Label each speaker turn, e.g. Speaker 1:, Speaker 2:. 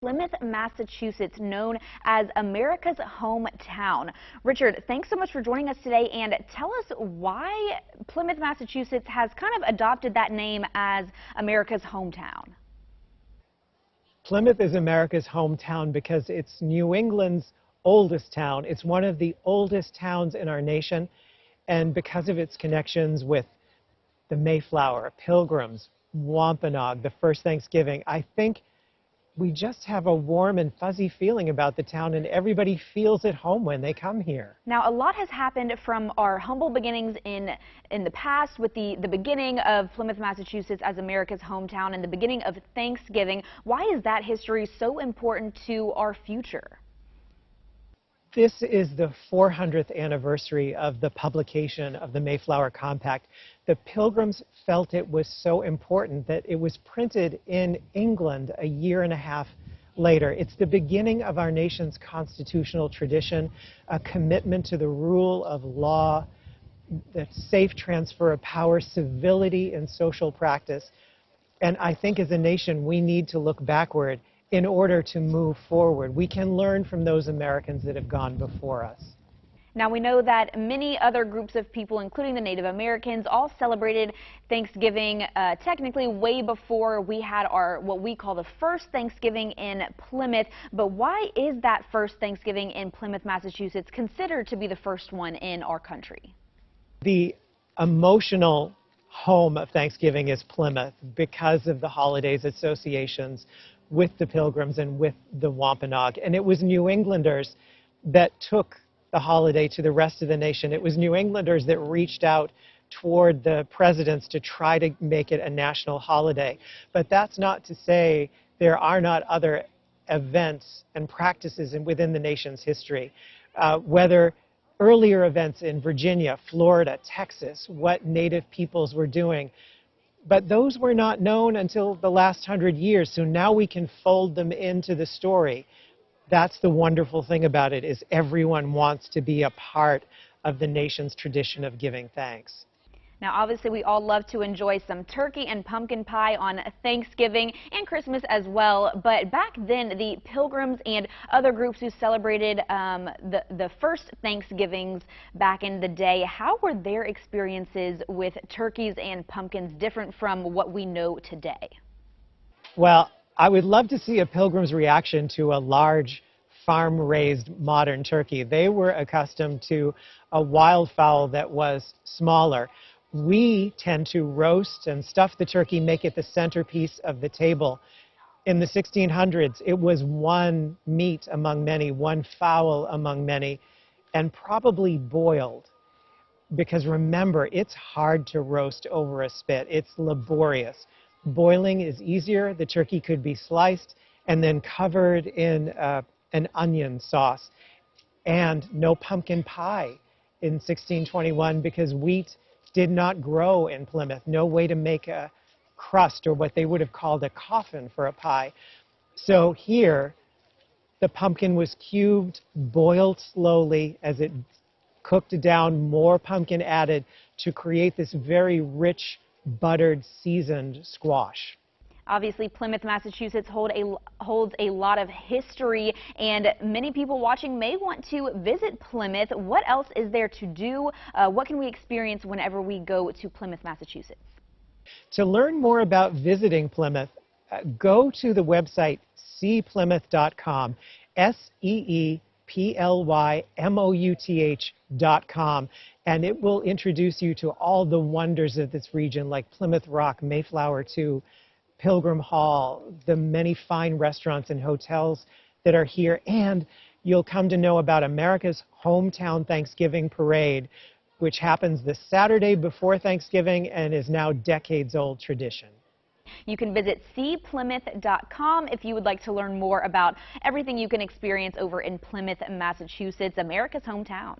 Speaker 1: Plymouth, Massachusetts, known as America's hometown. Richard, thanks so much for joining us today, and tell us why Plymouth, Massachusetts has kind of adopted that name as America's hometown.
Speaker 2: Plymouth is America's hometown because it's New England's oldest town. It's one of the oldest towns in our nation, and because of its connections with the Mayflower, Pilgrims, Wampanoag, the first Thanksgiving, I think we just have a warm and fuzzy feeling about the town, and everybody feels at home when they come here.
Speaker 1: Now, a lot has happened from our humble beginnings in the past with the beginning of Plymouth, Massachusetts as America's hometown and the beginning of Thanksgiving. Why is that history so important to our future?
Speaker 2: This is the 400th anniversary of the publication of the Mayflower Compact. The Pilgrims felt it was so important that it was printed in England a year and a half later. It's the beginning of our nation's constitutional tradition, a commitment to the rule of law, the safe transfer of power, civility in social practice. And I think as a nation, we need to look backward in order to move forward. We can learn from those Americans that have gone before us.
Speaker 1: Now, we know that many other groups of people, including the Native Americans, all celebrated Thanksgiving technically way before we had what we call the first Thanksgiving in Plymouth. But why is that first Thanksgiving in Plymouth, Massachusetts considered to be the first one in our country?
Speaker 2: The emotional home of Thanksgiving is Plymouth because of the holidays associations with the Pilgrims and with the Wampanoag. And it was New Englanders that took the holiday to the rest of the nation. It was New Englanders that reached out toward the presidents to try to make it a national holiday. But that's not to say there are not other events and practices within the nation's history. Whether earlier events in Virginia, Florida, Texas, what Native peoples were doing, but those were not known until the last 100 years, so now we can fold them into the story. That's the wonderful thing about it, is everyone wants to be a part of the nation's tradition of giving thanks.
Speaker 1: Now, obviously, we all love to enjoy some turkey and pumpkin pie on Thanksgiving and Christmas as well. But back then, the Pilgrims and other groups who celebrated the first Thanksgivings back in the day, how were their experiences with turkeys and pumpkins different from what we know today?
Speaker 2: Well, I would love to see a Pilgrim's reaction to a large farm-raised modern turkey. They were accustomed to a wildfowl that was smaller. We tend to roast and stuff the turkey, make it the centerpiece of the table. In the 1600s, it was one meat among many, one fowl among many, and probably boiled. Because remember, it's hard to roast over a spit. It's laborious. Boiling is easier. The turkey could be sliced and then covered in an onion sauce. And no pumpkin pie in 1621 because wheat did not grow in Plymouth. No way to make a crust or what they would have called a coffin for a pie. So here, the pumpkin was cubed, boiled slowly as it cooked down, more pumpkin added to create this very rich, buttered, seasoned squash.
Speaker 1: Obviously, Plymouth, Massachusetts holds a lot of history, and many people watching may want to visit Plymouth. What else is there to do? What can we experience whenever we go to Plymouth, Massachusetts?
Speaker 2: To learn more about visiting Plymouth, go to the website seeplymouth.com, SEEPLYMOUTH.com, and it will introduce you to all the wonders of this region, like Plymouth Rock, Mayflower 2, Pilgrim Hall, the many fine restaurants and hotels that are here, and you'll come to know about America's Hometown Thanksgiving Parade, which happens the Saturday before Thanksgiving and is now decades-old tradition.
Speaker 1: You can visit seeplymouth.com if you would like to learn more about everything you can experience over in Plymouth, Massachusetts, America's hometown.